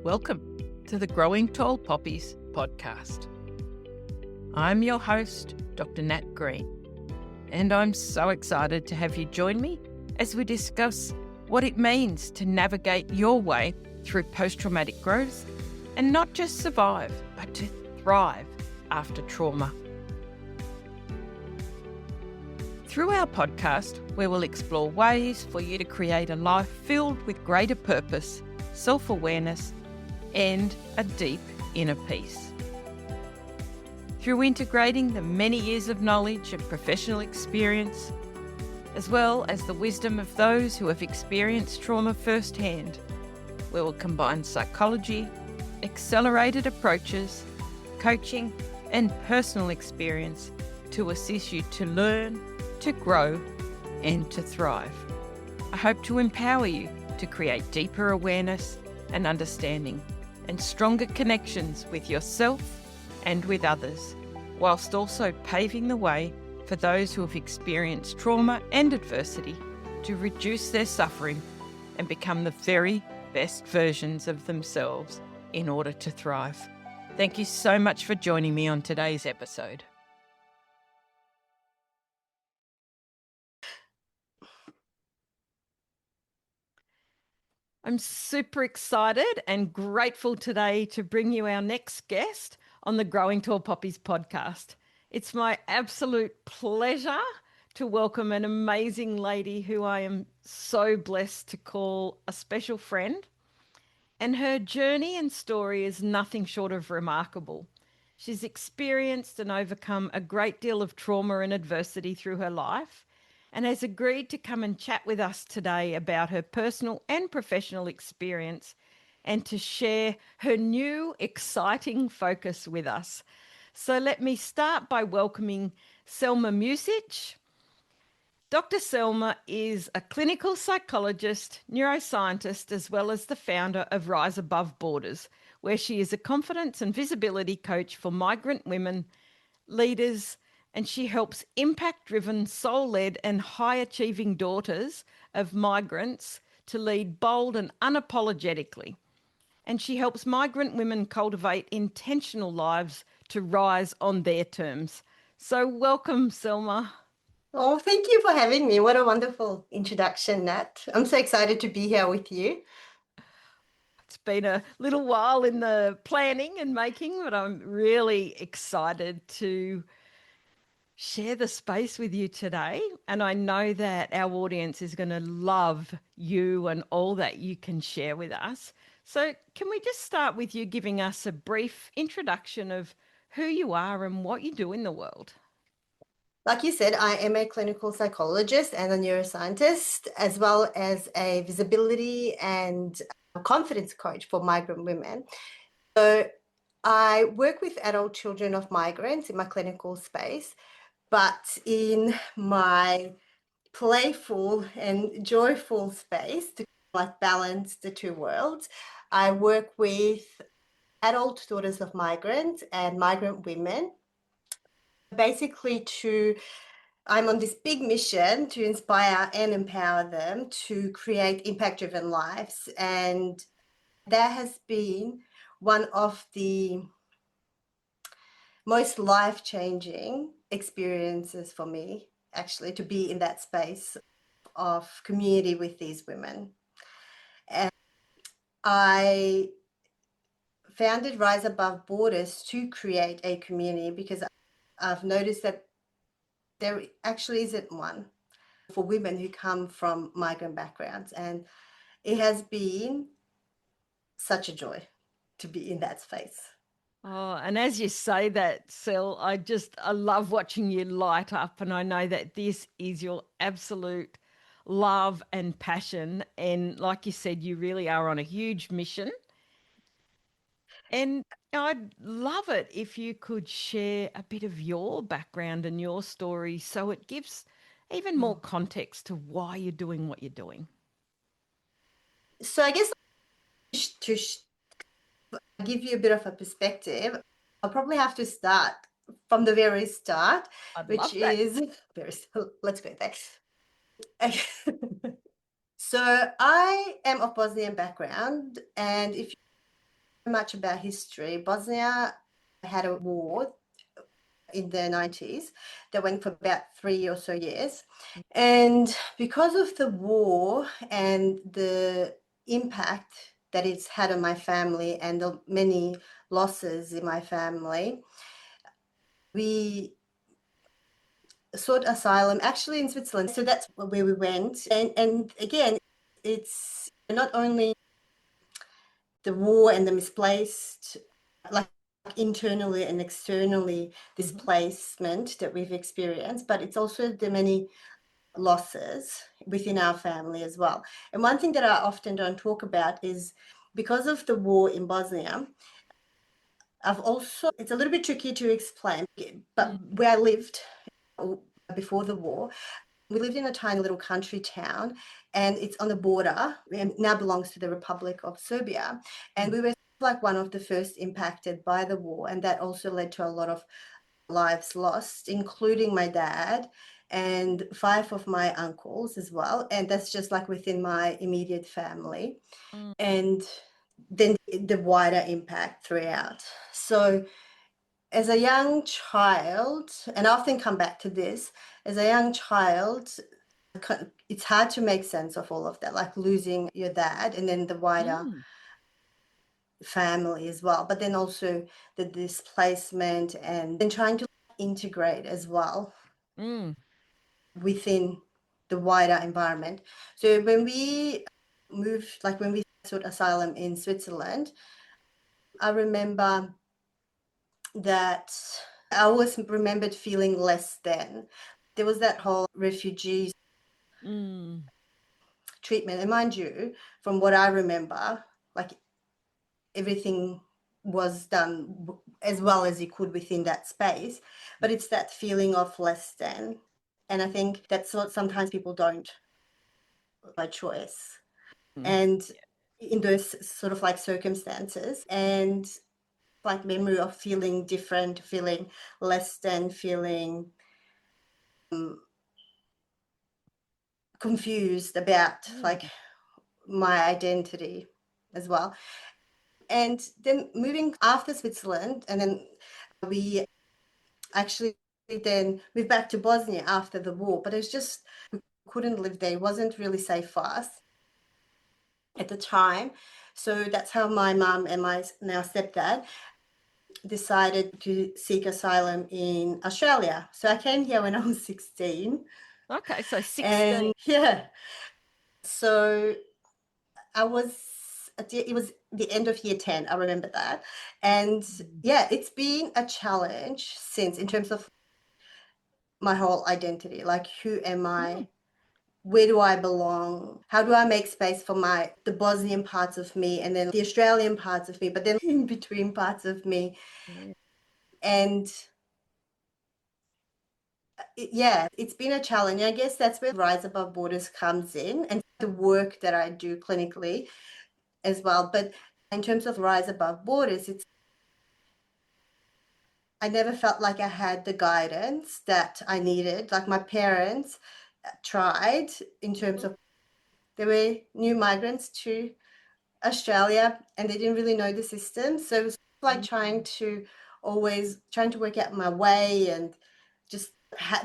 Welcome to the Growing Tall Poppies podcast. I'm your host, Dr. Nat Green, and I'm so excited to have you join me as we discuss what it means to navigate your way through post-traumatic growth and not just survive, but to thrive after trauma. Through our podcast, we will explore ways for you to create a life filled with greater purpose, self-awareness, and a deep inner peace. Through integrating the many years of knowledge and professional experience, as well as the wisdom of those who have experienced trauma firsthand, we will combine psychology, accelerated approaches, coaching, and personal experience to assist you to learn, to grow, and to thrive. I hope to empower you to create deeper awareness and understanding and stronger connections with yourself and with others, whilst also paving the way for those who have experienced trauma and adversity to reduce their suffering and become the very best versions of themselves in order to thrive. Thank you so much for joining me on today's episode. I'm super excited and grateful today to bring you our next guest on the Growing Tall Poppies podcast. It's my absolute pleasure to welcome an amazing lady who I am so blessed to call a special friend. And her journey and story is nothing short of remarkable. She's experienced and overcome a great deal of trauma and adversity through her life, and has agreed to come and chat with us today about her personal and professional experience and to share her new exciting focus with us. So let me start by welcoming Selma Music. Dr. Selma is a clinical psychologist, neuroscientist, as well as the founder of Rise Above Borders, where she is a confidence and visibility coach for migrant women, leaders, and she helps impact-driven, soul-led and high-achieving daughters of migrants to lead bold and unapologetically. And she helps migrant women cultivate intentional lives to rise on their terms. So welcome, Selma. Oh, thank you for having me. What a wonderful introduction, Nat. I'm so excited to be here with you. It's been a little while in the planning and making, but I'm really excited to share the space with you today. And I know that our audience is going to love you and all that you can share with us. So can we just start with you giving us a brief introduction of who you are and what you do in the world? Like you said, I am a clinical psychologist and a neuroscientist, as well as a visibility and confidence coach for migrant women. So I work with adult children of migrants in my clinical space, but in my playful and joyful space to balance the two worlds, I work with adult daughters of migrants and migrant women, basically I'm on this big mission to inspire and empower them to create impact-driven lives. And that has been one of the most life-changing experiences for me, actually, to be in that space of community with these women. And I founded Rise Above Borders to create a community because I've noticed that there actually isn't one for women who come from migrant backgrounds. And it has been such a joy to be in that space. Oh, and as you say that, Sel, I love watching you light up, and I know that this is your absolute love and passion. And like you said, you really are on a huge mission. And I'd love it if you could share a bit of your background and your story so it gives even more context to why you're doing what you're doing. So I guess to give you a bit of a perspective, I'll probably have to start from the very start, which is let's go there. So I am of Bosnian background, and if much about history. Bosnia had a war in the 90s that went for about 3 or so years. And because of the war and the impact that it's had on my family and the many losses in my family, we sought asylum actually in Switzerland. So that's where we went. And again, it's not only the war and the misplaced, like internally and externally displacement that we've experienced, but it's also the many losses within our family as well. And one thing that I often don't talk about is because of the war in Bosnia, it's a little bit tricky to explain, but where I lived before the war, we lived in a tiny little country town, and it's on the border and now belongs to the Republic of Serbia. And we were like one of the first impacted by the war. And that also led to a lot of lives lost, including my dad and 5 of my uncles as well. And that's just like within my immediate family. And then the wider impact throughout. So as a young child, and I often come back to this, as a young child, it's hard to make sense of all of that, like losing your dad and then the wider family as well, but then also the displacement and then trying to integrate as well within the wider environment. So when we when we sought asylum in Switzerland, I remember that I always remembered feeling less than. There was that whole refugee treatment. And mind you, from what I remember, like everything was done as well as you could within that space, but it's that feeling of less than. And I think that's what sometimes people don't by choice. And in those sort of like circumstances, and like memory of feeling different, feeling less than, feeling confused about like my identity as well. And then moving after Switzerland, and then we actually then moved back to Bosnia after the war, but it's just we couldn't live there. It wasn't really safe for us at the time. So that's how my mum and my now stepdad decided to seek asylum in Australia. So I came here when I was 16. Okay, so 16. And yeah, so it was the end of year 10, I remember that. And yeah, it's been a challenge since in terms of my whole identity, like who am I? Where do I belong? How do I make space for the Bosnian parts of me and then the Australian parts of me, but then in between parts of me. And it's been a challenge. I guess that's where Rise Above Borders comes in and the work that I do clinically as well. But in terms of Rise Above Borders, I never felt like I had the guidance that I needed. Like my parents tried in terms of they were new migrants to Australia and they didn't really know the system. So it was like trying to work out my way and just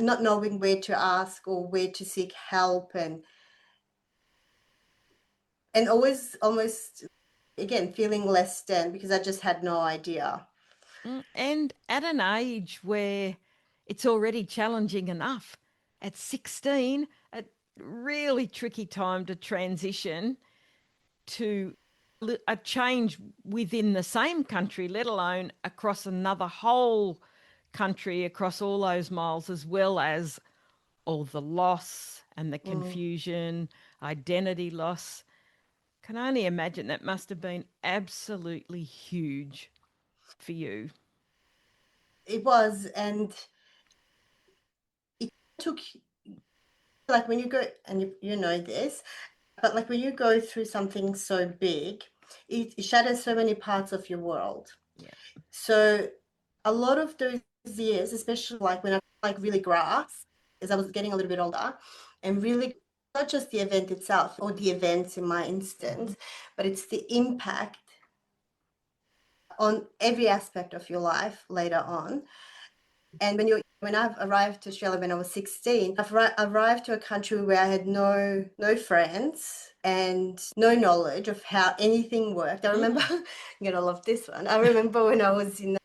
not knowing where to ask or where to seek help and always almost again feeling less than because I just had no idea. And at an age where it's already challenging enough, at 16, a really tricky time to transition to a change within the same country, let alone across another whole country, across all those miles, as well as all the loss and the confusion, identity loss. Can only imagine that must have been absolutely huge for you. It was, and it took like when you go and you know this, but like when you go through something so big, it shatters so many parts of your world. Yeah. So a lot of those years, especially like when I like really grasp as I was getting a little bit older and really not just the event itself or the events in my instance, but it's the impact on every aspect of your life later on. And when I've arrived to Australia when I was 16, I've arrived to a country where I had no friends and no knowledge of how anything worked. I remember, Mm. you're gonna love this one. I remember when I was in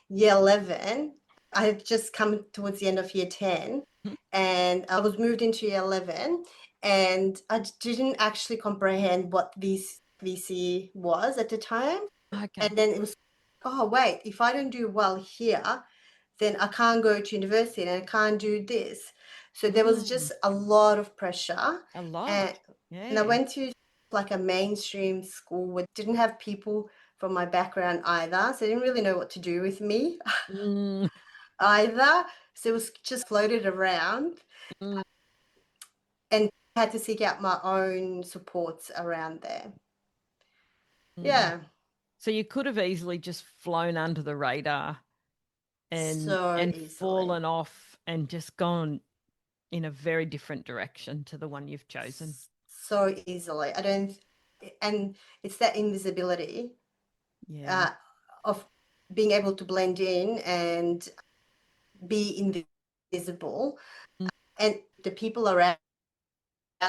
year 11, I had just come towards the end of year 10, and I was moved into year 11, and I didn't actually comprehend what VC was at the time. Okay. And then it was, oh, wait, if I don't do well here, then I can't go to university and I can't do this. So there was Mm. just a lot of pressure. A And, lot. and I Yeah. went to like a mainstream school where didn't have people from my background either. So I didn't really know what to do with me Mm. either. So it was just floated around Mm. and had to seek out my own supports around there. Mm. Yeah, So you could have easily just flown under the radar and so and easily. fallen off and just gone in a very different direction to the one you've chosen. So easily. I don't, and it's that invisibility Yeah. uh, of being able to blend in and be invisible. Mm. And the people around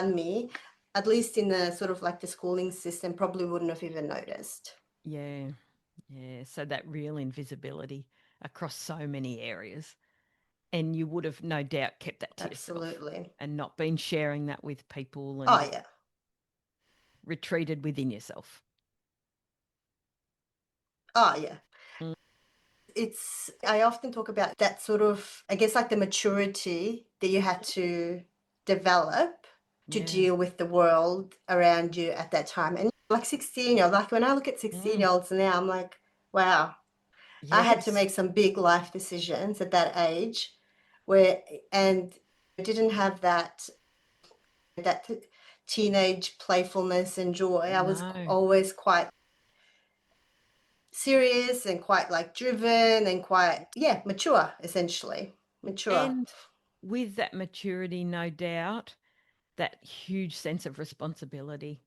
me, at least in the sort of like the schooling system, probably wouldn't have even noticed. Yeah. Yeah. So that real invisibility across so many areas. And you would have no doubt kept that to yourself Absolutely. and not been sharing that with people and Oh, yeah. retreated within yourself. Oh, yeah. Mm. I often talk about that sort of, I guess, like the maturity that you had to develop to Yeah. deal with the world around you at that time. And like 16-year-old, like when I look at Mm. 16-year-olds now, I'm like, wow, I had to Yes. make some big life decisions at that age where, and I didn't have that teenage playfulness and joy. I was No. always quite serious and quite like driven and quite, yeah, mature, essentially. Mature. And with that maturity, no doubt, that huge sense of responsibility.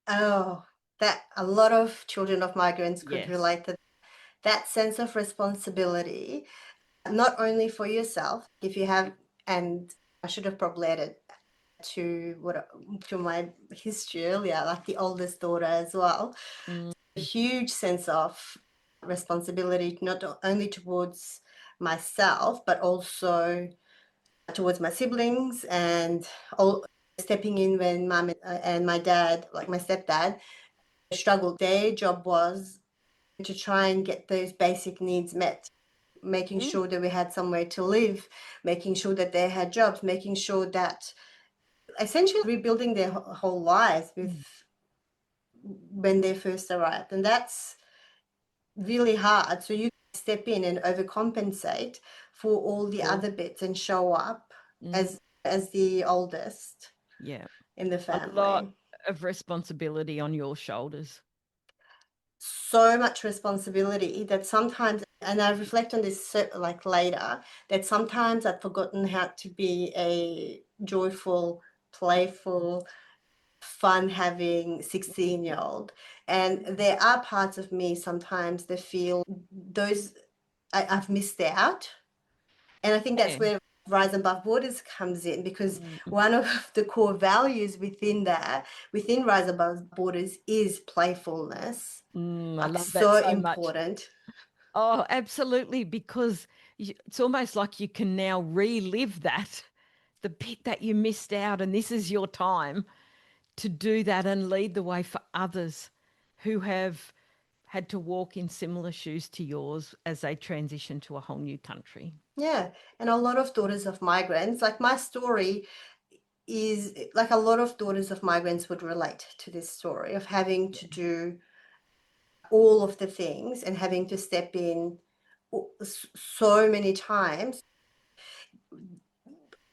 Oh, that a lot of children of migrants could Yes. relate to that sense of responsibility, not only for yourself, if you have, and I should have probably added to my history earlier, like the oldest daughter as well. Mm. A huge sense of responsibility, not only towards myself, but also towards my siblings and all stepping in when mum and my dad, like my stepdad, struggled. Their job was to try and get those basic needs met, making Mm. sure that we had somewhere to live, making sure that they had jobs, making sure that essentially rebuilding their whole lives with Mm. when they first arrived. And that's really hard. So you step in and overcompensate for all the Cool. other bits and show up Mm. as the oldest Yeah. in the A lot family. of responsibility on your shoulders. So much responsibility that sometimes, and I reflect on this like later, that sometimes I've forgotten how to be a joyful, playful, fun having 16-year-old. And there are parts of me sometimes that feel those I've missed out. And I think that's Yeah. where Rise Above Borders comes in, because Mm. one of the core values within Rise Above Borders is playfulness. I Like love that so so much. important. Oh, absolutely. Because it's almost like you can now relive that, the bit that you missed out. And this is your time to do that and lead the way for others who have had to walk in similar shoes to yours as they transition to a whole new country. Yeah. And a lot of daughters of migrants, like my story is like a lot of daughters of migrants would relate to this story of having to do all of the things and having to step in so many times.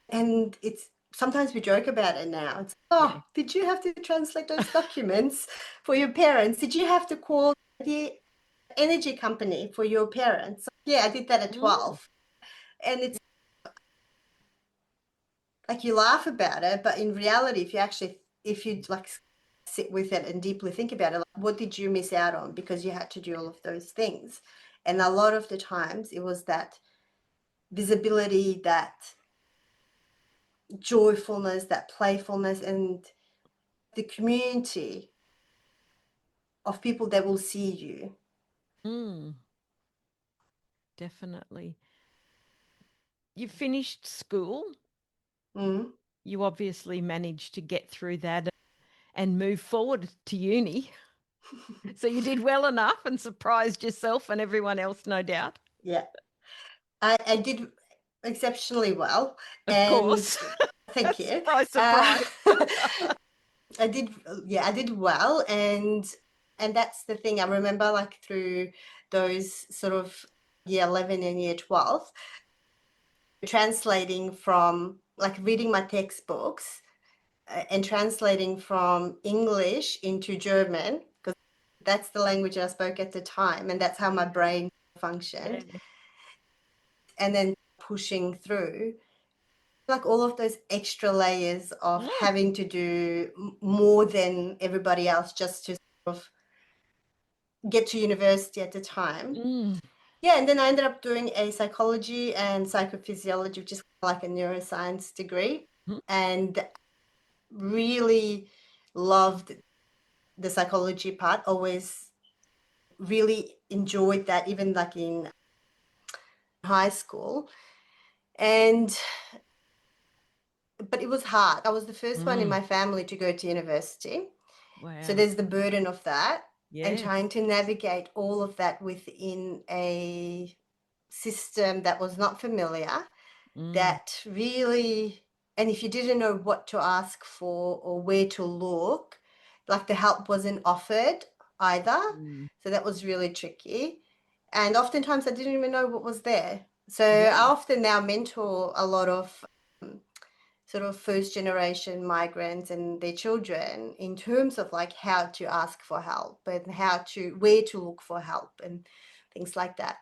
And it's sometimes we joke about it now. It's, Yeah. oh, did you have to translate those documents for your parents? Did you have to call the energy company for your parents? Yeah, I did that at Mm. 12. And it's like you laugh about it, but in reality, if you like sit with it and deeply think about it. Like, what did you miss out on because you had to do all of those things? And a lot of the times it was that visibility, that joyfulness, that playfulness, and the community of people that will see you. Mm, definitely. You finished school. Mm. You obviously managed to get through that and move forward to uni. So you did well enough and surprised yourself and everyone else, no doubt. Yeah, I did exceptionally well, Of and course. thank you. Surprise, Uh, surprise. I did, yeah, I did well, and that's the thing. I remember, like, through those sort of year 11 and year 12, translating from, like, reading my textbooks and translating from English into German, because that's the language I spoke at the time, and that's how my brain functioned. Yeah. And then pushing through, like, all of those extra layers of Mm, having to do more than everybody else just to sort of get to university at the time. mm, Yeah, and then I ended up doing a psychology and psychophysiology, which is like a neuroscience degree, mm, and really loved the psychology part. Always really enjoyed that, even like in high school. And but it was hard. I was the first one in mm. my family to go to university. So Wow. there's the burden of that, and Yes. trying to navigate all of that within a system that was not familiar, Mm, that really, and if you didn't know what to ask for or where to look, like, the help wasn't offered either. mm. So that was really tricky. And oftentimes I didn't even know what was there. So I Yeah. often now mentor a lot of sort of first generation migrants and their children in terms of, like, how to ask for help and where to look for help and things like that.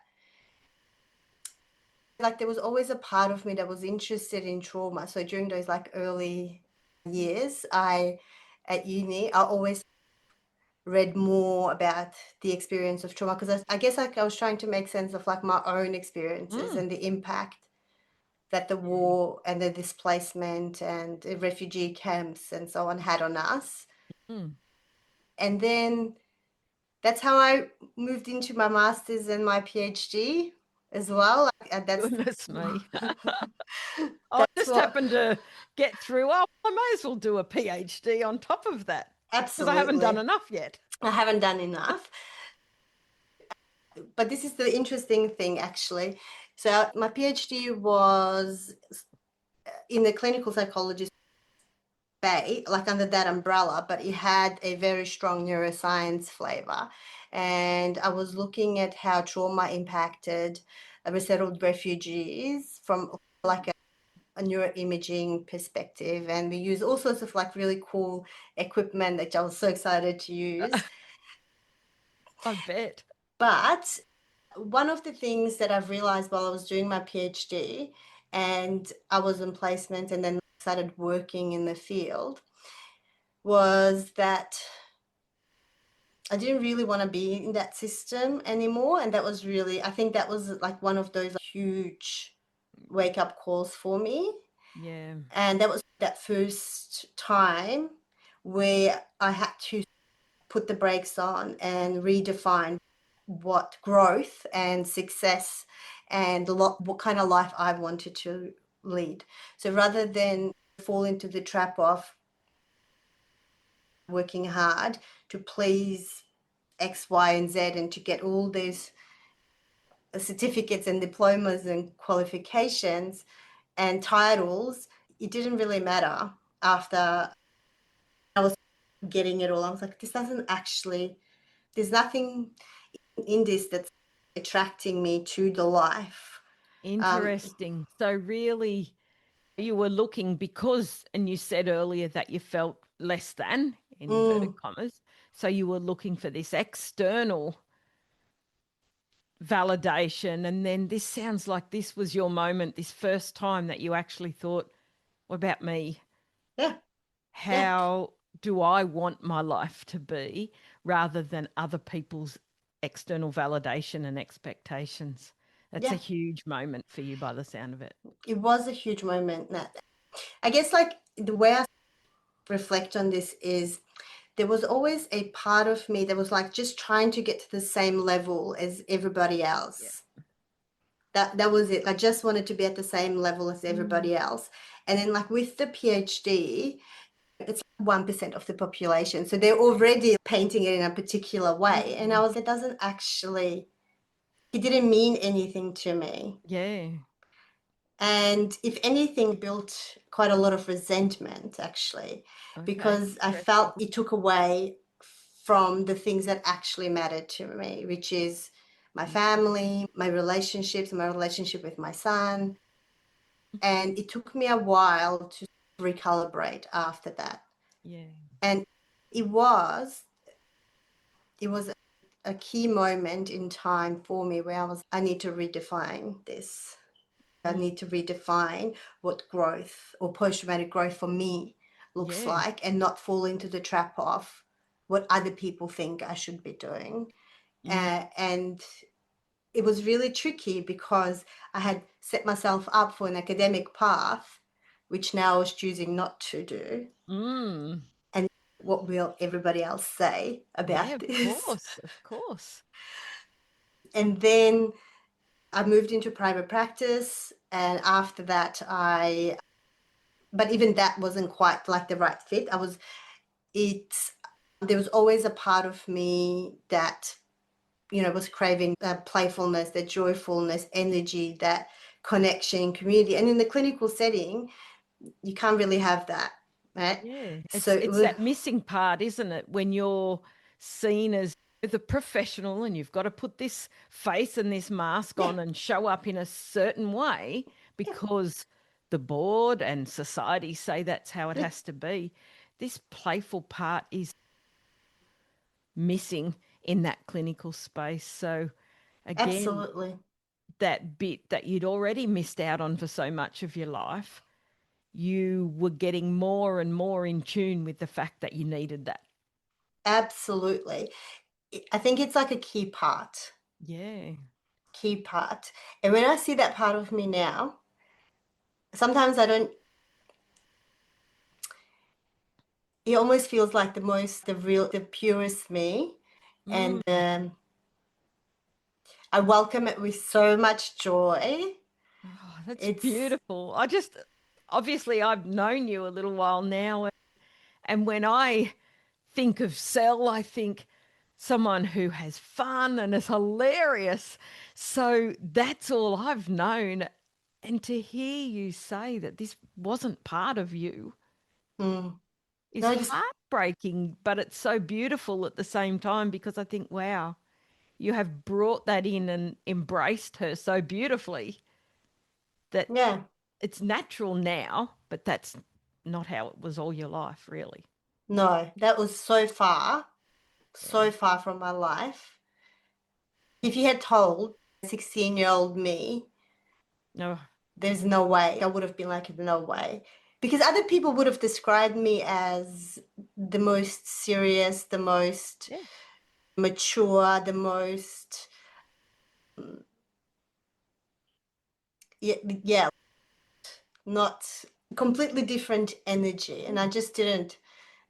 Like, there was always a part of me that was interested in trauma. So during those, like, early years, at uni, I always read more about the experience of trauma, because I guess, like, I was trying to make sense of, like, my own experiences Mm. and the impact that the war and the displacement and the refugee camps and so on had on us. Mm. And then that's how I moved into my master's and my PhD as well. Like, that's Goodness me. I that's just what happened to get through. Oh, I may as well do a PhD on top of that because I haven't done absolutely. enough yet. I haven't done enough. But this is the interesting thing, actually. So my PhD was in the clinical psychology bay, like under that umbrella, but it had a very strong neuroscience flavor. And I was looking at how trauma impacted resettled refugees from, like, a neuroimaging perspective. And we use all sorts of, like, really cool equipment that I was so excited to use. I bet. But one of the things that I've realized while I was doing my PhD and I was in placement and then started working in the field was that I didn't really want to be in that system anymore. And that was really, I think that was, like, one of those huge wake up calls for me. Yeah. And that was that first time where I had to put the brakes on and redefine what growth and success and what kind of life I wanted to lead. So rather than fall into the trap of working hard to please X, Y, and Z and to get all these certificates and diplomas and qualifications and titles, it didn't really matter after I was getting it all. I was like, this doesn't actually, there's nothing in this that's attracting me to the life. Um, Interesting. So really you were looking because, and you said earlier that you felt less than, in inverted mm, commas. So you were looking for this external validation. And then this sounds like this was your moment, this first time that you actually thought, what about me? yeah, yeah. How? do I want my life to be rather than other people's external validation and expectations. That's a Yeah, huge moment for you by the sound of it. it was a huge moment, Nat. I guess like the way I reflect on this is there was always a part of me that was like just trying to get to the same level as everybody Yeah. else. That was it. I just wanted to be at the same level as Mm. everybody else. And then like with the PhD, it's 1% of the population. So they're already painting it in a particular way. And I Mm. was, it doesn't actually, it didn't mean anything to me. Yeah. And if anything, built quite a lot of resentment actually, Okay. because I Interesting. felt it took away from the things that actually mattered to me, which is my family, my relationships, my relationship with my son. And it took me a while to recalibrate after that. Yeah. And it was it was a key moment in time for me where I need to redefine this. I Mm. need to redefine what growth or post-traumatic growth for me looks Yeah. like and not fall into the trap of what other people think I should be doing. Mm. And it was really tricky because I had set myself up for an academic path, which now I was choosing not to do. Mm. And what will everybody else say Yeah, about of this? course. Of course. And then I moved into private practice. And after that, but even that wasn't quite like the right fit. It's, there was always a part of me that, was craving playfulness, that joyfulness, energy, that connection, community. And in the clinical setting, you can't really have that, right? Yeah. So It's it it's was, that missing part, isn't it? When you're seen as the professional and you've got to put this face and this mask yeah, on and show up in a certain way yeah, because the board and society say that's how it yeah, has to be. This playful part is missing in that clinical space. So again, absolutely. that bit that you'd already missed out on for so much of your life, you were getting more and more in tune with the fact that you needed that. Absolutely. I think it's like a Yeah. key part. And when I see that part of me now, sometimes I don't, it almost feels like the purest me. And Mm. I welcome it with so much joy. Oh, that's It's, beautiful. I just, obviously, I've known you a little while now. And when I think of Sel, I think someone who has fun and is hilarious. So that's all I've known. And to hear you say that this wasn't part of you mm, is no, just, heartbreaking, but it's so beautiful at the same time because I think, wow, you have brought that in and embraced her so beautifully that yeah, it's natural now, but that's not how it was all your life, really. no, that was Yeah. so far from my life. If you had told 16-year-old me, No. there's no way, I would have been like, no way. Because other people would have described me as the most serious, the most Yeah. mature, the most, yeah, yeah, not completely different energy. And I Mm. just didn't,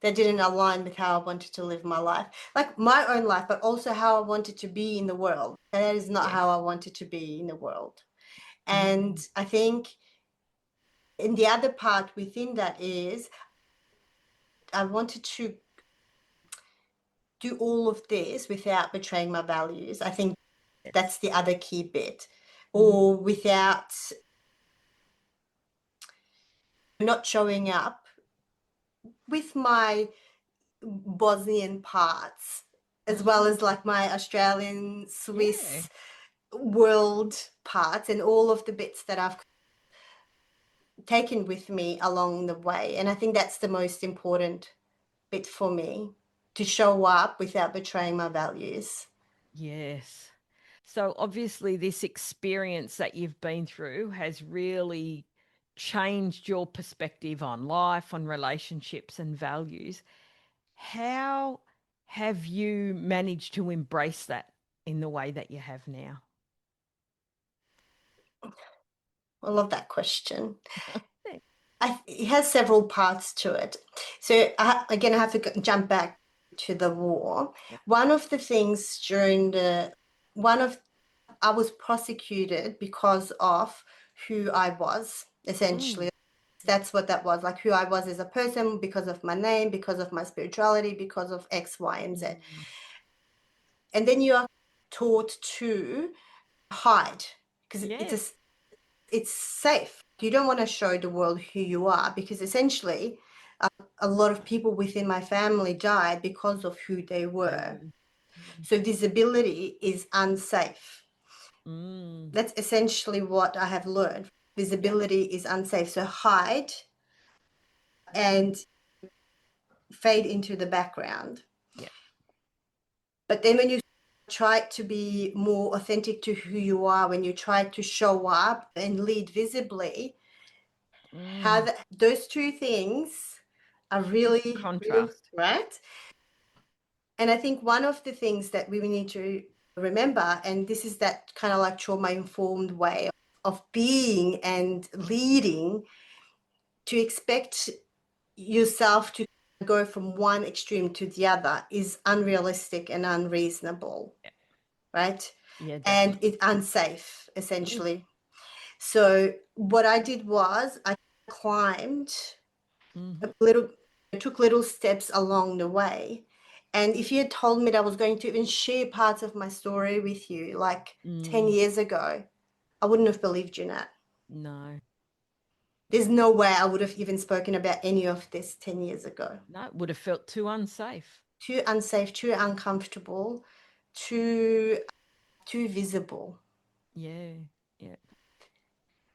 that didn't align with how I wanted to live my life, like my own life, but also how I wanted to be in the world. That is not how Yes. I wanted to be in the world. And Mm. I think, and the other part within that is I wanted to do all of this without betraying my values. I think Yes. that's the other key bit, Mm. or without not showing up with my Bosnian parts, as well Oh, as like my Australian, yeah. Swiss, world parts, and all of the bits that I've taken with me along the way. And I think that's the most important bit for me, to show up without betraying my values. Yes. So obviously, this experience that you've been through has really changed your perspective on life, on relationships, and values. How have you managed to embrace that in the way that you have now? I love that question. Thanks. It has several parts to it. So again, I have to jump back to the war. Yep. One of the things during one of I was prosecuted because of who I was, Mm. essentially. That's what that was, like who I was as a person, because of my name, because of my spirituality, because of X, Y, and Z. Mm. And then you are taught to hide because Yeah. it's safe. You don't want to show the world who you are because essentially a lot of people within my family died because of who they They were. were. Yeah. So visibility is unsafe. Mm. That's essentially what I have learned. Yep. Visibility is unsafe. So hide and fade into the background. Yep. But then when you try to be more authentic to who you are, when you try to show up and lead visibly, how Mm. those two things are really, really Contrast. right. And I think one of the things that we need to remember, and this is that kind of like trauma informed way of being and leading, to expect yourself to go from one extreme to the other is unrealistic and unreasonable, Yep. right? Yeah, And definitely. it's unsafe, Mm. essentially. So what I did was I climbed Mm-hmm. a little, I took little steps along the way. And if you had told me that I was going to even share parts of my story with you like 10 Mm. years ago, I wouldn't have believed you, Nat. No. There's no way I would have even spoken about any of this 10 years ago. No, it would have felt too unsafe. Too unsafe, too uncomfortable, too visible. Yeah. Yeah.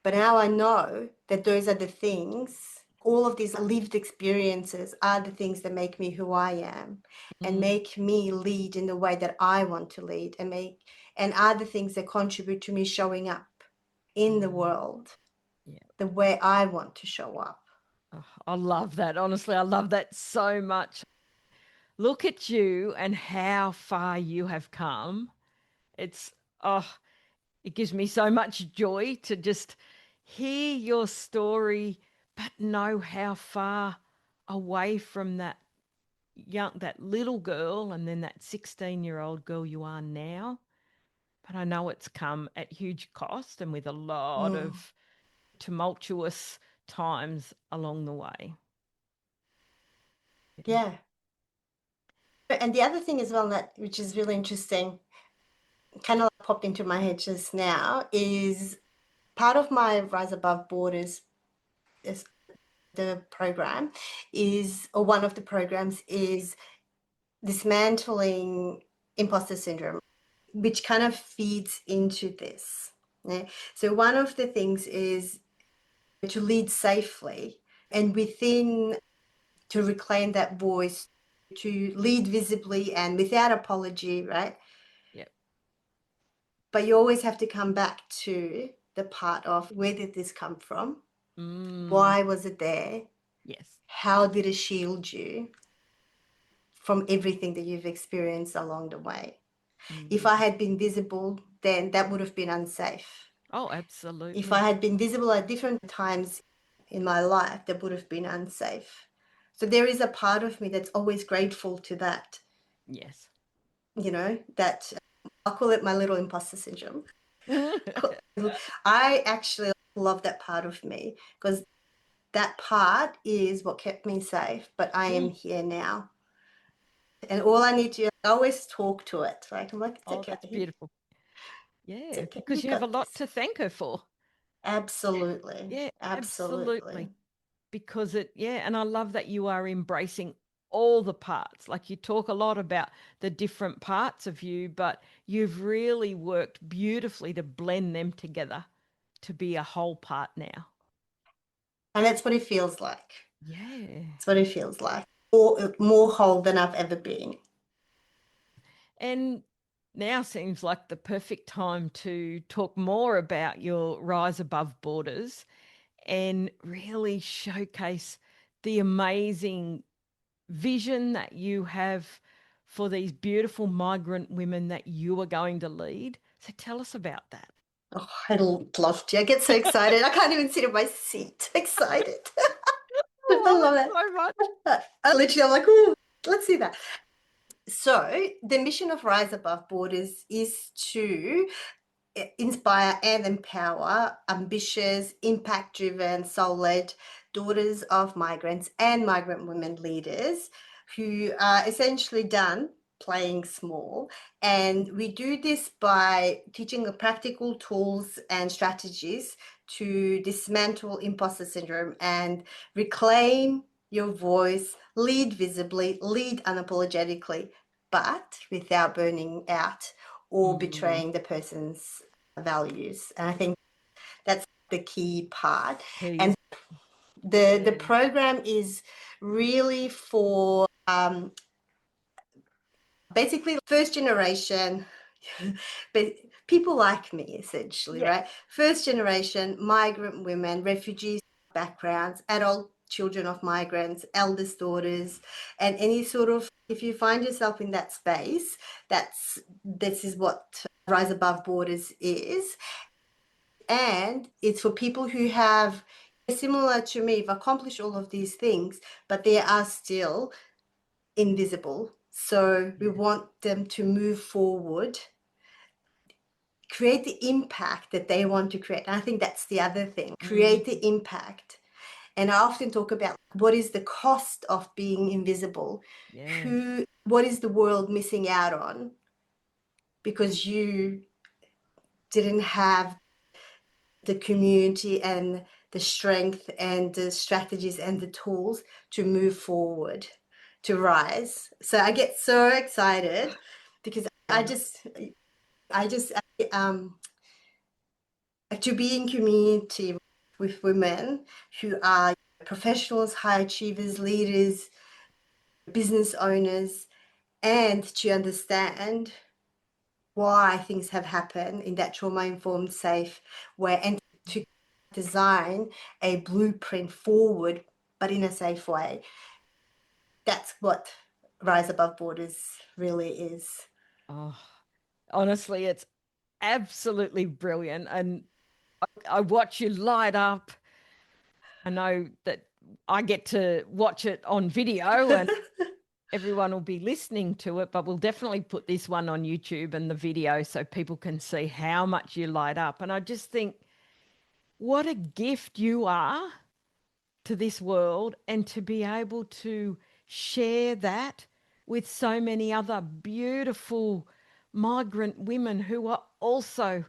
But now I know that those are the things, all of these lived experiences are the things that make me who I am and Mm. make me lead in the way that I want to lead and are the things that contribute to me showing up in the Mm. world Yeah. the way I want to show up. Oh, I love that. Honestly, I love that so much. Look at you and how far you have come. It's, oh, it gives me so much joy to just hear your story, but know how far away from that little girl and then that 16-year-old girl you are now. But I know it's come at huge cost and with a lot Mm, of tumultuous times along the way. Yeah. yeah. And the other thing as well, that which is really interesting, kind of like popped into my head just now, is part of my Rise Above Borders is the program is, or one of the programs is dismantling imposter syndrome, which kind of feeds into this. Yeah? So one of the things is to lead safely and within, to reclaim that voice, to lead visibly and without apology, right? Yep. But you always have to come back to the part of where did this come from? Mm, Why was it there? yes. How did it shield you from everything that you've experienced along the way? If I Mm. had been visible, then that would have been unsafe. Oh, If I absolutely. had been visible at different times in my life, that would have been unsafe. So there is a part of me that's always grateful to that, Yes. that I'll call it my little imposter syndrome. I actually love that part of me because that part is what kept me safe, but I am Mm. here now. And all I need to I always talk to it. Right? I'm like, it's Oh, that's okay. beautiful. It's Yeah, okay. because You you have a got lot this. to thank her for. Absolutely. Yeah, Absolutely. absolutely. Because yeah, and I love that you are embracing all the parts. Like you talk a lot about the different parts of you, but you've really worked beautifully to blend them together to be a whole part now. And that's what it feels like. Yeah. That's what it feels like. More whole than I've ever been. And now seems like the perfect time to talk more about your Rise Above Borders and really showcase the amazing vision that you have for these beautiful migrant women that you are going to lead. So tell us about that. Oh, I'd love to. I get so excited. I can't even sit in my seat. Excited. I I love love it it. so much. I'm like, oh, let's see that. So the mission of Rise Above Borders is to inspire and empower ambitious, impact-driven, soul-led daughters of migrants and migrant women leaders who are essentially done playing small. And we do this by teaching the practical tools and strategies to dismantle imposter syndrome and reclaim your voice, lead visibly, lead unapologetically, but without burning out or Mm, betraying the person's values. And I think that's the key part. And keys. the Yeah. program is really for basically first generation, but people like me essentially, Yeah. right? First generation migrant women, refugees backgrounds, adult children of migrants, eldest daughters, and any sort of, if you find yourself in that space, this is what Rise Above Borders is. And it's for people who have, similar to me, have accomplished all of these things, but they are still invisible. So we Yeah. want them to move forward, create the impact that they want to create. And I think that's the other thing, Mm, create the impact. And I often talk about what is the cost of being invisible? yeah. What is the world missing out on because you didn't have the community and the strength and the strategies and the tools to move forward, to rise. So I get so excited because I Love it. just, um, to be in community with women who are professionals, high achievers, leaders, business owners, and to understand why things have happened in that trauma-informed, safe way, and to design a blueprint forward, but in a safe way. That's what Rise Above Borders really is. Oh, honestly, it's absolutely brilliant. And I watch you light up. I know that I get to watch it on video and everyone will be listening to it, but we'll definitely put this one on YouTube and the video so people can see how much you light up. And I just think, what a gift you are to this world and to be able to share that with so many other beautiful migrant women who are also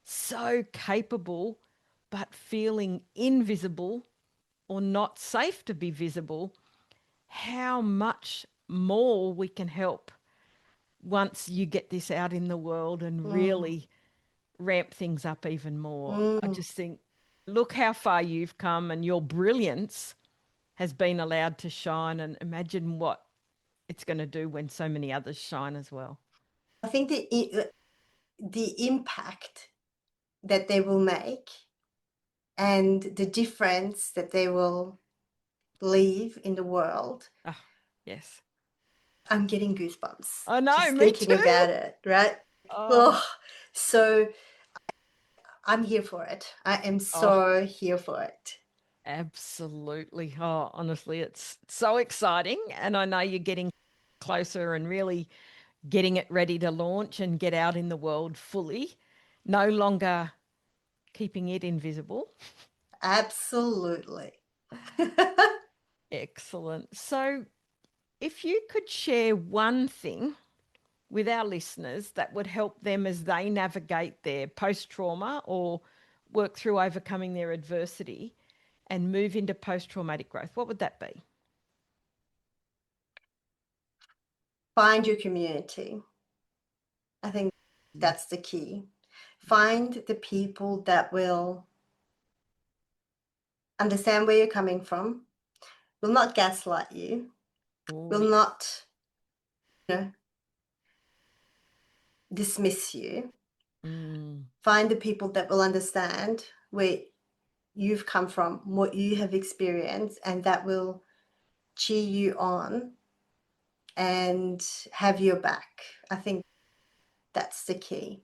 so capable but feeling invisible or not safe to be visible. How much more we can help once you get this out in the world and Mm, really ramp things up even more. I mm. just think, look how far you've come and your brilliance has been allowed to shine, and imagine what it's going to do when so many others shine as well. I think the impact that they will make and the difference that they will leave in the world, Oh, yes. I'm getting goosebumps I know, just me thinking too. about it, right? Oh, Oh, so I'm here for it. I am oh, so here for it. absolutely. Oh, honestly, it's so exciting. And I know you're getting closer and really getting it ready to launch and get out in the world fully, no longer keeping it invisible. Absolutely. Excellent. So, if you could share one thing with our listeners that would help them as they navigate their post trauma or work through overcoming their adversity and move into post traumatic growth, what would that be? Find your community. I think Mm. that's the key. Find the people that will understand where you're coming from, will not gaslight you, Oh, will yeah. not, you know, dismiss you. Mm, Find the people that will understand where you've come from, what you have experienced, and that will cheer you on and have your back. I think that's the key.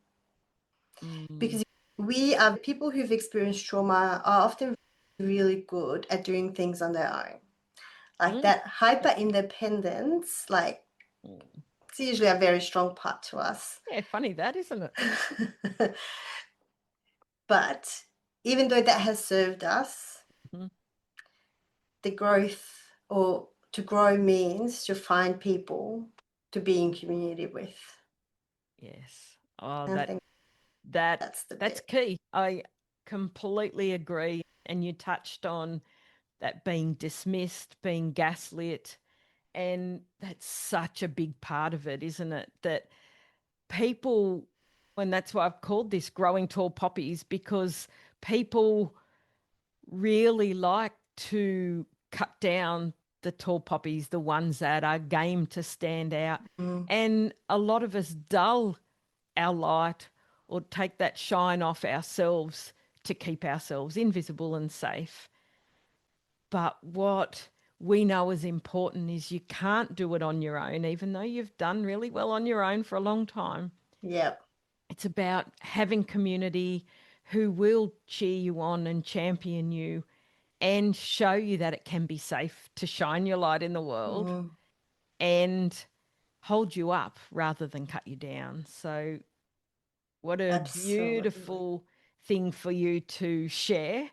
Mm. Because we are people who've experienced trauma are often really good at doing things on their own. Like Mm. that hyper independence, like Mm. it's usually a very strong part to us. Yeah, funny that, isn't it? But even though that has served us, Mhm. the growth or to grow means to find people to be in community with. Yes. Oh, And I think that that's the that's bit. key. I completely agree. And you touched on that being dismissed, being gaslit, and that's such a big part of it, isn't it? That people, and that's why I've called this Growing Tall Poppies, because people really like to cut down the tall poppies, the ones that are game to stand out. Mm, And a lot of us dull our light or take that shine off ourselves to keep ourselves invisible and safe. But what we know is important is you can't do it on your own, even though you've done really well on your own for a long time. yeah. It's about having community who will cheer you on and champion you and show you that it can be safe to shine your light in the world Mm, and hold you up rather than cut you down. So, what a absolutely. beautiful thing for you to share.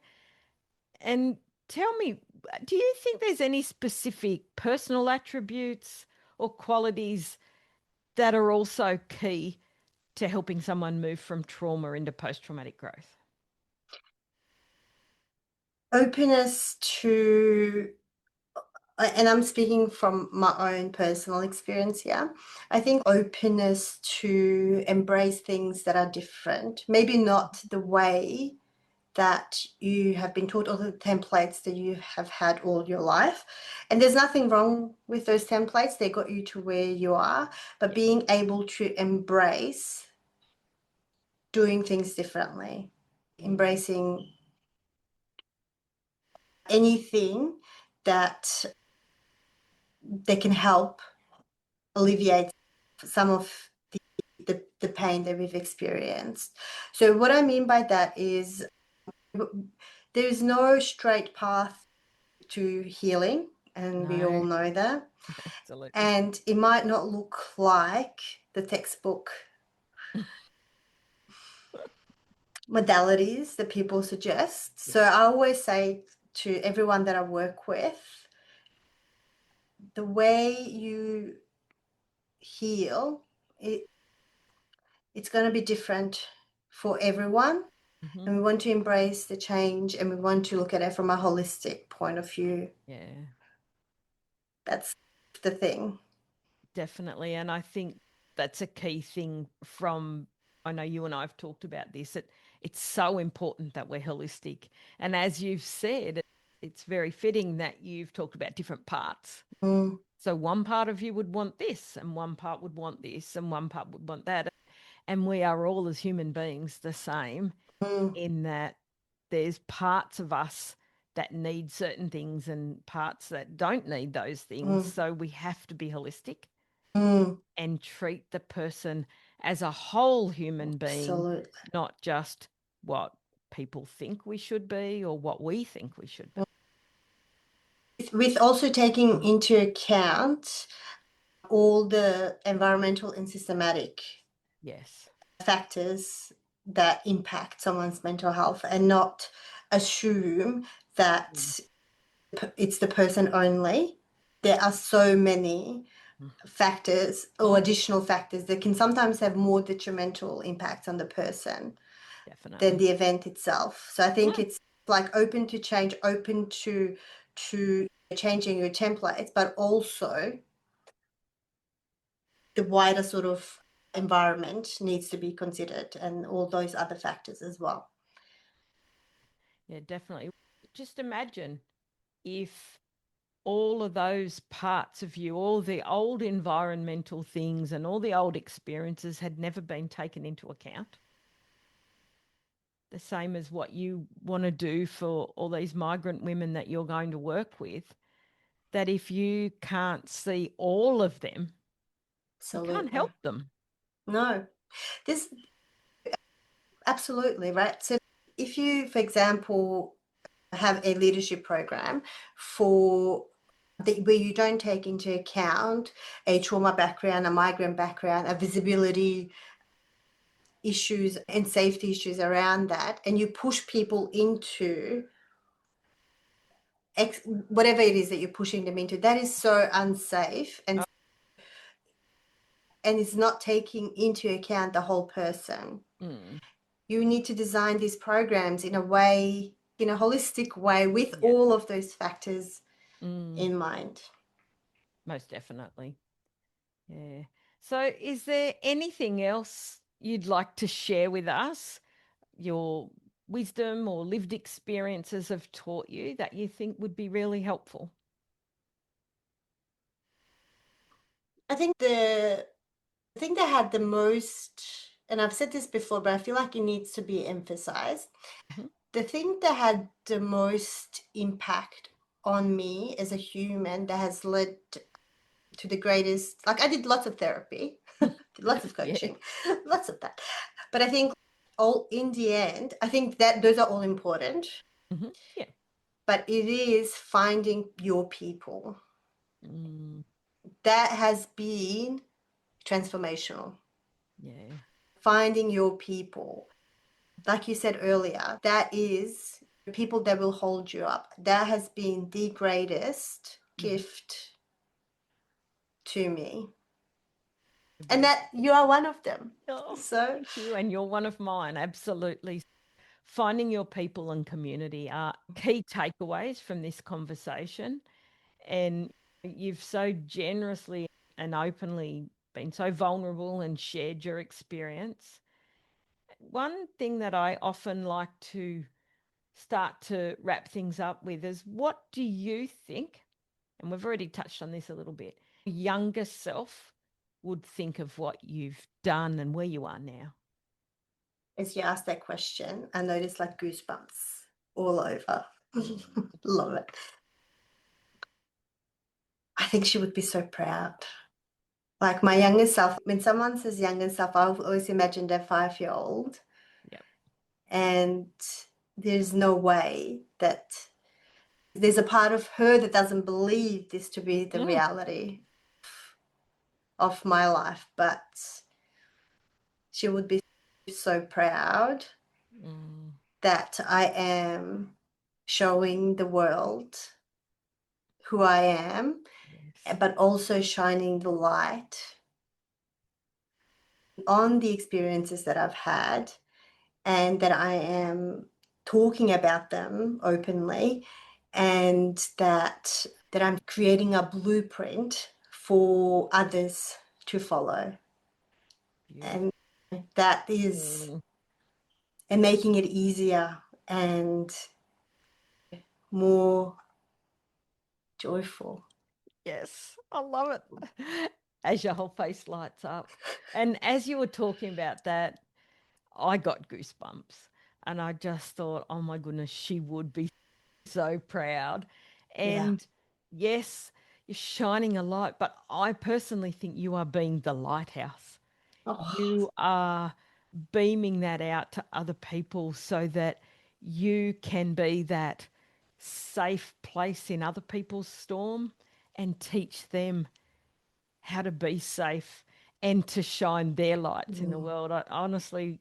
And tell me, do you think there's any specific personal attributes or qualities that are also key to helping someone move from trauma into post traumatic growth? Openness to, and I'm speaking from my own personal experience here. I think openness to embrace things that are different, maybe not the way that you have been taught, or the templates that you have had all your life. And there's nothing wrong with those templates, they got you to where you are, but Yeah. being able to embrace doing things differently, Mm, embracing anything that they can help alleviate some of the pain that we've experienced. So what I mean by that is there is no straight path to healing, and we all no, know that. absolutely. And it might not look like the textbook modalities that people suggest. Yeah. So I always say to everyone that I work with, the way you heal, it's going to be different for everyone. Hmm. And we want to embrace the change, and we want to look at it from a holistic point of view. Yeah. That's the thing. Definitely. And I think that's a key thing from, I know you and I have talked about this, it's so important that we're holistic. And as you've said, it's very fitting that you've talked about different parts. Mm, So one part of you would want this, and one part would want this, and one part would want that. And we are all, as human beings, the same mm, in that there's parts of us that need certain things and parts that don't need those things. mm, So we have to be holistic mm, and treat the person as a whole human being, absolutely. not just what people think we should be or what we think we should be. With also taking into account all the environmental and systematic Yes. factors that impact someone's mental health, and not assume Mm. that it's the person only. There are so many factors or Mm. additional factors that can sometimes have more detrimental impacts on the person than Definitely. the event itself. So I think Mm. it's like open to change, open to changing your templates, but also the wider sort of environment needs to be considered, and all those other factors as well. Yeah, definitely. Just imagine if all of those parts of you, all the old environmental things and all the old experiences had never been taken into account. The same as what you want to do for all these migrant women that you're going to work with. that if you can't see all of them, you can't Absolutely. help them. No, this absolutely right. So if you, for example, have a leadership program for where you don't take into account a trauma background, a migrant background, a visibility issues and safety issues around that, and you push people into whatever it is that you're pushing them into, that is so unsafe, and it's not taking into account the whole person. Mm. You need to design these programs in a way, in a holistic way, with Yeah. all of those factors Mm. in mind. Most definitely. Yeah. So, is there anything else you'd like to share with us? Your wisdom or lived experiences have taught you that you think would be really helpful? I think the thing that had the most, and I've said this before, but I feel like it needs to be emphasized. Mhm. The thing that had the most impact on me as a human, that has led to the greatest, like I did lots of therapy, lots of Yeah. coaching, lots of that. But I think all in the end, I think that those are all important, Yeah. but it is finding your people. Mm. That has been transformational. Yeah. Finding your people. Like you said earlier, that is people that will hold you up. That has been the greatest gift to me. And that you are one of them. Oh, So, thank you. And you're one of mine. Absolutely. Finding your people and community are key takeaways from this conversation. And you've so generously and openly been so vulnerable and shared your experience. One thing that I often like to start to wrap things up with is, what do you think? And we've already touched on this a little bit. Younger self would think of what you've done and where you are now. as you asked that question, I noticed like goosebumps all over. Love it. I think she would be so proud. Like my younger self, when someone says younger self, I always imagine their 5-year-old. Yep. And there's no way that there's a part of her that doesn't believe this to be the Mm. reality of my life, but she would be so proud Mm. that I am showing the world who I am, Yes. but also shining the light on the experiences that I've had, and that I am talking about them openly, and that I'm creating a blueprint for others to follow. Beautiful. And that is, Mm. and making it easier and more joyful. Yes, I love it. As your whole face lights up. And as you were talking about that, I got goosebumps. And I just thought, oh my goodness, she would be so proud. Yeah. And yes, you're shining a light, but I personally think you are being the lighthouse. Oh, You are beaming that out to other people so that you can be that safe place in other people's storm and teach them how to be safe and to shine their lights in the mm. world. I honestly,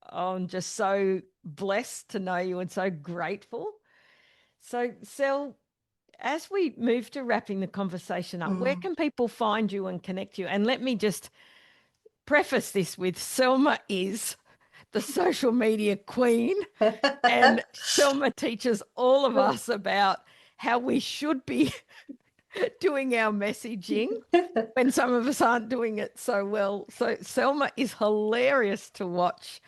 I'm just so blessed to know you and so grateful. So, Sel, as we move to wrapping the conversation up, where Mm. can people find you and connect you? And let me just preface this with, Selma is the social media queen, and Selma teaches all of us about how we should be doing our messaging when some of us aren't doing it so well. So Selma is hilarious to watch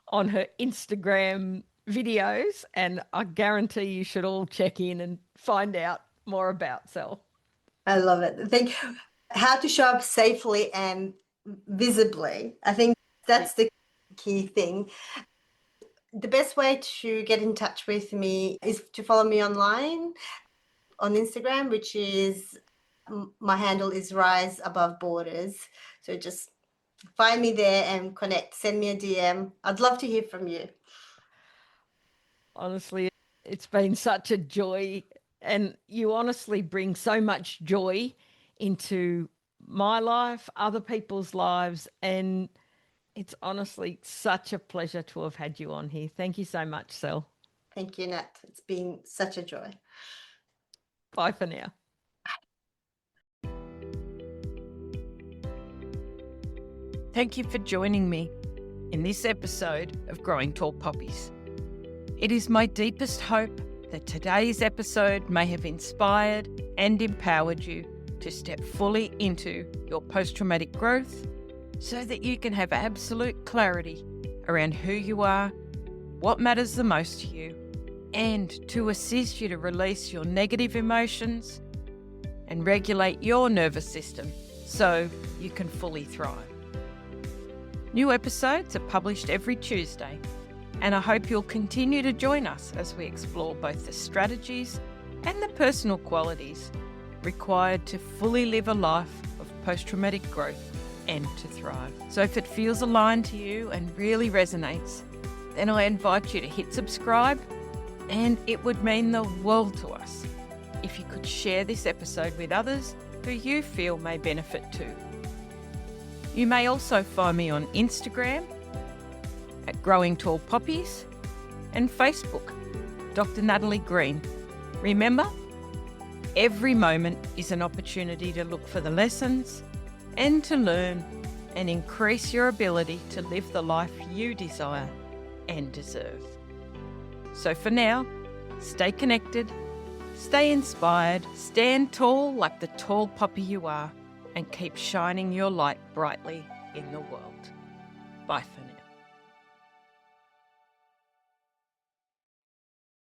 on her Instagram videos, and I guarantee you should all check in and find out more about Sel. I love it. I think how to show up safely and visibly. I think that's the key thing. The best way to get in touch with me is to follow me online. on Instagram, which is my handle is Rise Above Borders. So just find me there and connect. Send me a DM. I'd love to hear from you. Honestly, it's been such a joy, and you honestly bring so much joy into my life, other people's lives, and it's honestly such a pleasure to have had you on here. Thank you so much, Sel. Thank you, Nat. It's been such a joy. Bye for now. Thank you for joining me in this episode of Growing Tall Poppies. It is my deepest hope that today's episode may have inspired and empowered you to step fully into your post-traumatic growth so that you can have absolute clarity around who you are, what matters the most to you, and to assist you to release your negative emotions and regulate your nervous system so you can fully thrive. New episodes are published every Tuesday, and I hope you'll continue to join us as we explore both the strategies and the personal qualities required to fully live a life of post-traumatic growth and to thrive. So if it feels aligned to you and really resonates, then I invite you to hit subscribe, and it would mean the world to us if you could share this episode with others who you feel may benefit too. You may also find me on Instagram at Growing Tall Poppies and Facebook, Dr. Natalie Green. Remember, every moment is an opportunity to look for the lessons and to learn and increase your ability to live the life you desire and deserve. So for now, stay connected, stay inspired, stand tall like the tall poppy you are, and keep shining your light brightly in the world. Bye for now.